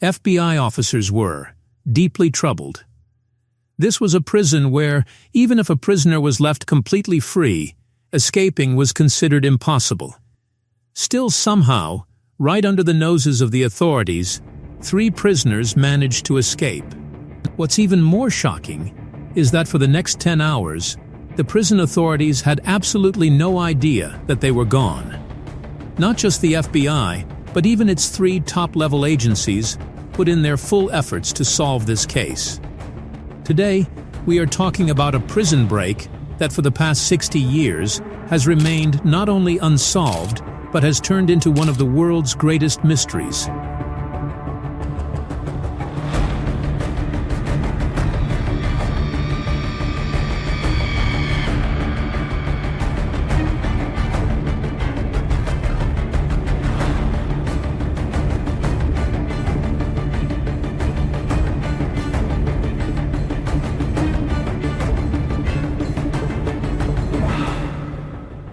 FBI officers were deeply troubled. This was a prison where, even if a prisoner was left completely free, escaping was considered impossible. Still, somehow, right under the noses of the authorities, 3 prisoners managed to escape. What's even more shocking is that for the next 10 hours, the prison authorities had absolutely no idea that they were gone. Not just the FBI, but even its 3 top-level agencies put in their full efforts to solve this case. Today, we are talking about a prison break that for the past 60 years has remained not only unsolved, but has turned into one of the world's greatest mysteries.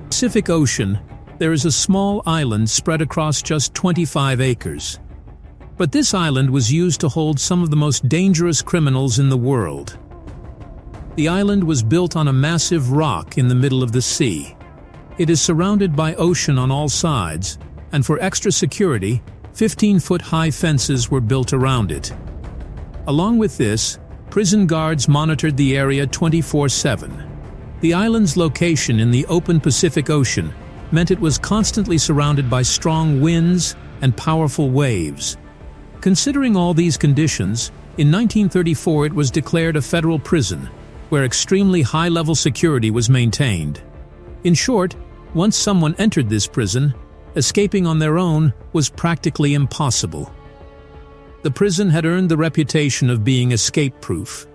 Pacific Ocean, there is a small island spread across just 25 acres. But this island was used to hold some of the most dangerous criminals in the world. The island was built on a massive rock in the middle of the sea. It is surrounded by ocean on all sides, and for extra security, 15-foot-high fences were built around it. Along with this, prison guards monitored the area 24/7. The island's location in the open Pacific Ocean meant it was constantly surrounded by strong winds and powerful waves. Considering all these conditions, in 1934 it was declared a federal prison, where extremely high-level security was maintained. In short, once someone entered this prison, escaping on their own was practically impossible. The prison had earned the reputation of being escape-proof.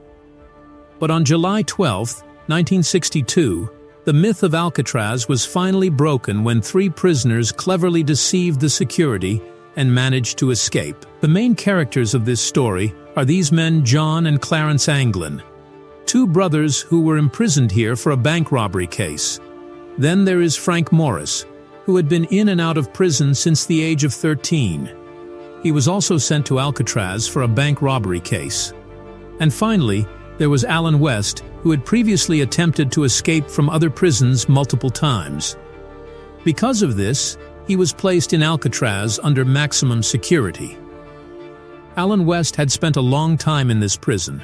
But on July 12, 1962, the myth of Alcatraz was finally broken when 3 prisoners cleverly deceived the security and managed to escape. The main characters of this story are these men John and Clarence Anglin, 2 brothers who were imprisoned here for a bank robbery case. Then there is Frank Morris, who had been in and out of prison since the age of 13. He was also sent to Alcatraz for a bank robbery case. And finally, there was Alan West, who had previously attempted to escape from other prisons multiple times. Because of this, he was placed in Alcatraz under maximum security. Alan West had spent a long time in this prison,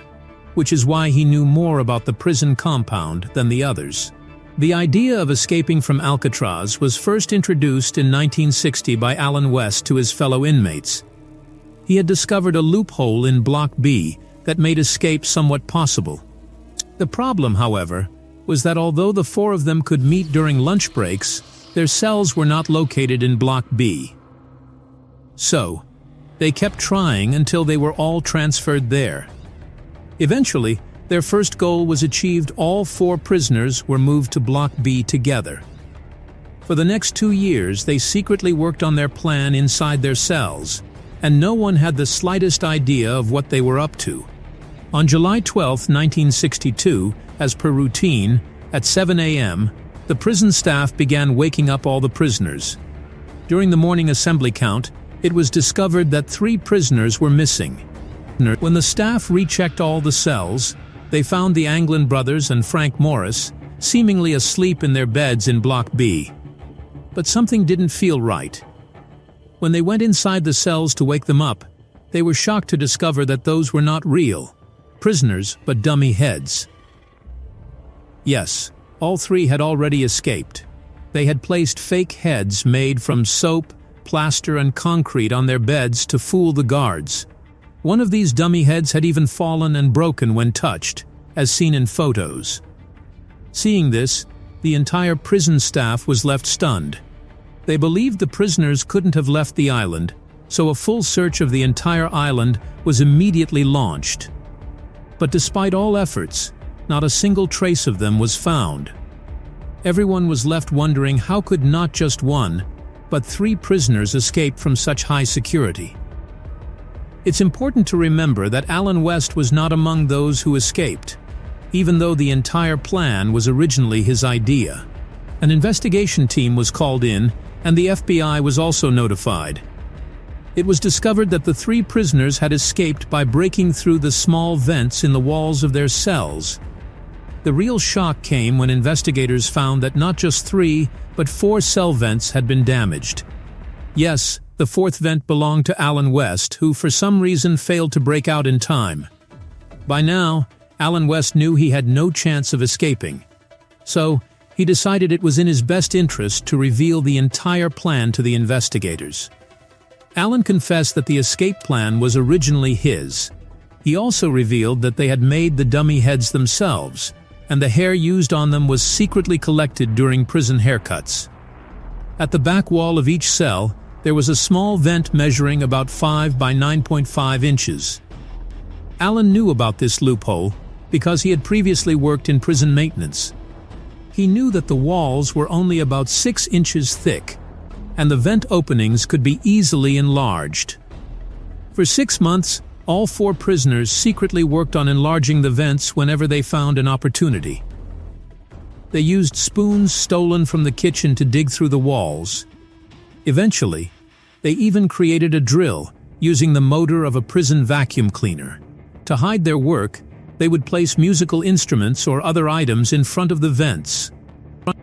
which is why he knew more about the prison compound than the others. The idea of escaping from Alcatraz was first introduced in 1960 by Alan West to his fellow inmates. He had discovered a loophole in Block B that made escape somewhat possible. The problem, however, was that although the 4 of them could meet during lunch breaks, their cells were not located in Block B. So, they kept trying until they were all transferred there. Eventually, their first goal was achieved. All 4 prisoners were moved to Block B together. For the next 2 years, they secretly worked on their plan inside their cells, and no one had the slightest idea of what they were up to. On July 12, 1962, as per routine, at 7 a.m., the prison staff began waking up all the prisoners. During the morning assembly count, it was discovered that 3 prisoners were missing. When the staff rechecked all the cells, they found the Anglin brothers and Frank Morris seemingly asleep in their beds in Block B. But something didn't feel right. When they went inside the cells to wake them up, they were shocked to discover that those were not real prisoners, but dummy heads. Yes, all 3 had already escaped. They had placed fake heads made from soap, plaster, and concrete on their beds to fool the guards. One of these dummy heads had even fallen and broken when touched, as seen in photos. Seeing this, the entire prison staff was left stunned. They believed the prisoners couldn't have left the island, so a full search of the entire island was immediately launched. But despite all efforts, not a single trace of them was found. Everyone was left wondering how could not just 1, but 3 prisoners escape from such high security. It's important to remember that Alan West was not among those who escaped, even though the entire plan was originally his idea. An investigation team was called in, and the FBI was also notified. It was discovered that the 3 prisoners had escaped by breaking through the small vents in the walls of their cells. The real shock came when investigators found that not just 3, but 4 cell vents had been damaged. Yes, the 4th vent belonged to Alan West, who for some reason failed to break out in time. By now, Alan West knew he had no chance of escaping. So, he decided it was in his best interest to reveal the entire plan to the investigators. Alan confessed that the escape plan was originally his. He also revealed that they had made the dummy heads themselves, and the hair used on them was secretly collected during prison haircuts. At the back wall of each cell, there was a small vent measuring about 5 by 9.5 inches. Alan knew about this loophole because he had previously worked in prison maintenance. He knew that the walls were only about 6 inches thick, and the vent openings could be easily enlarged. For 6 months, all 4 prisoners secretly worked on enlarging the vents whenever they found an opportunity. They used spoons stolen from the kitchen to dig through the walls. Eventually, they even created a drill using the motor of a prison vacuum cleaner. To hide their work, they would place musical instruments or other items in front of the vents.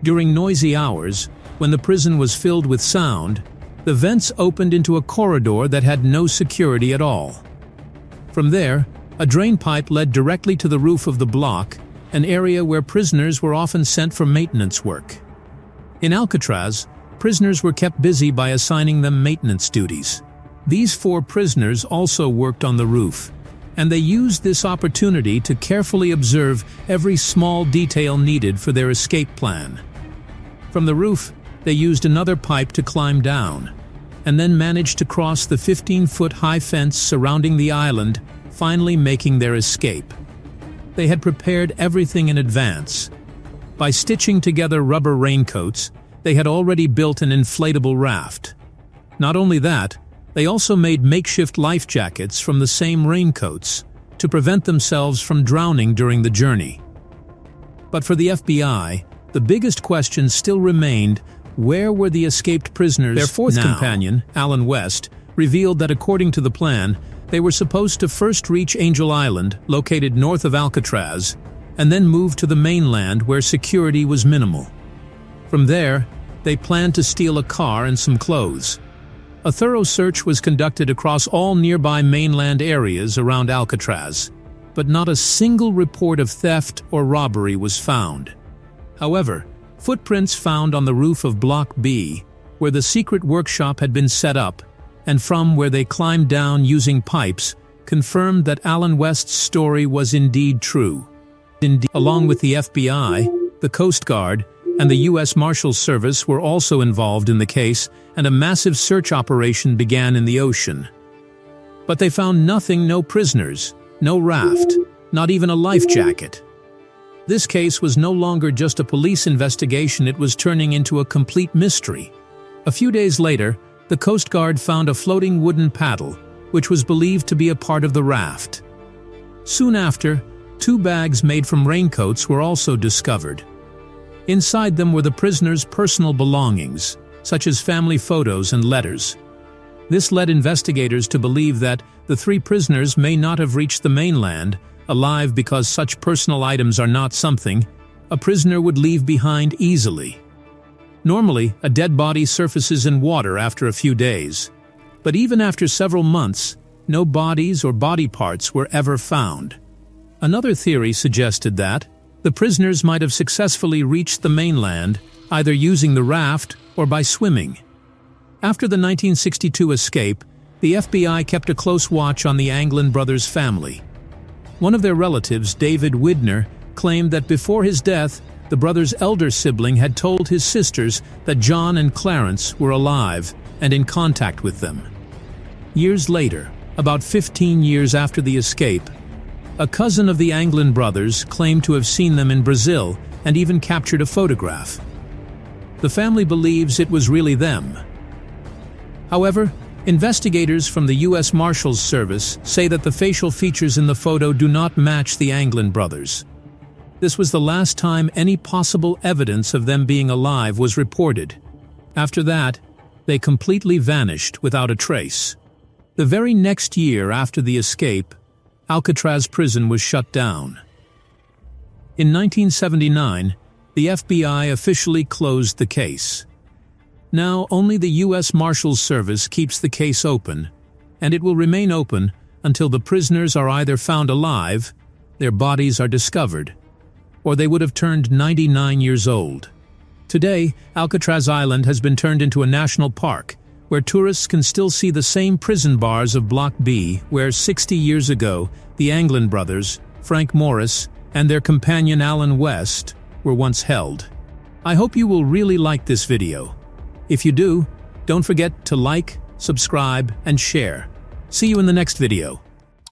During noisy hours, when the prison was filled with sound, the vents opened into a corridor that had no security at all. From there, a drain pipe led directly to the roof of the block, an area where prisoners were often sent for maintenance work. In Alcatraz, prisoners were kept busy by assigning them maintenance duties. These 4 prisoners also worked on the roof, and they used this opportunity to carefully observe every small detail needed for their escape plan. From the roof, they used another pipe to climb down, and then managed to cross the 15-foot-high fence surrounding the island, finally making their escape. They had prepared everything in advance. By stitching together rubber raincoats, they had already built an inflatable raft. Not only that, they also made makeshift life jackets from the same raincoats to prevent themselves from drowning during the journey. But for the FBI, the biggest question still remained: where were the escaped prisoners? Their 4th companion, Alan West, revealed that according to the plan, they were supposed to first reach Angel Island, located north of Alcatraz, and then move to the mainland where security was minimal. From there, they planned to steal a car and some clothes. A thorough search was conducted across all nearby mainland areas around Alcatraz, but not a single report of theft or robbery was found. However, footprints found on the roof of Block B, where the secret workshop had been set up, and from where they climbed down using pipes, confirmed that Alan West's story was indeed true. Along with the FBI, the Coast Guard, and the U.S. Marshals Service were also involved in the case, and a massive search operation began in the ocean. But they found nothing: no prisoners, no raft, not even a life jacket. This case was no longer just a police investigation, it was turning into a complete mystery. A few days later, the Coast Guard found a floating wooden paddle, which was believed to be a part of the raft. Soon after, 2 bags made from raincoats were also discovered. Inside them were the prisoners' personal belongings, such as family photos and letters. This led investigators to believe that the 3 prisoners may not have reached the mainland alive, because such personal items are not something a prisoner would leave behind easily. Normally, a dead body surfaces in water after a few days, but even after several months, no bodies or body parts were ever found. Another theory suggested that the prisoners might have successfully reached the mainland, either using the raft or by swimming. After the 1962 escape, the FBI kept a close watch on the Anglin brothers' family. One of their relatives, David Widner, claimed that before his death, the brothers' elder sibling had told his sisters that John and Clarence were alive and in contact with them. Years later, about 15 years after the escape, a cousin of the Anglin brothers claimed to have seen them in Brazil and even captured a photograph. The family believes it was really them. However, investigators from the U.S. Marshals Service say that the facial features in the photo do not match the Anglin brothers. This was the last time any possible evidence of them being alive was reported. After that, they completely vanished without a trace. The very next year after the escape, Alcatraz prison was shut down. In 1979, the FBI officially closed the case. Now, only the U.S. Marshals Service keeps the case open, and it will remain open until the prisoners are either found alive, their bodies are discovered, or they would have turned 99 years old. Today, Alcatraz Island has been turned into a national park, where tourists can still see the same prison bars of Block B, where 60 years ago, the Anglin brothers, Frank Morris, and their companion Alan West, were once held. I hope you will really like this video. If you do, don't forget to like, subscribe, and share. See you in the next video.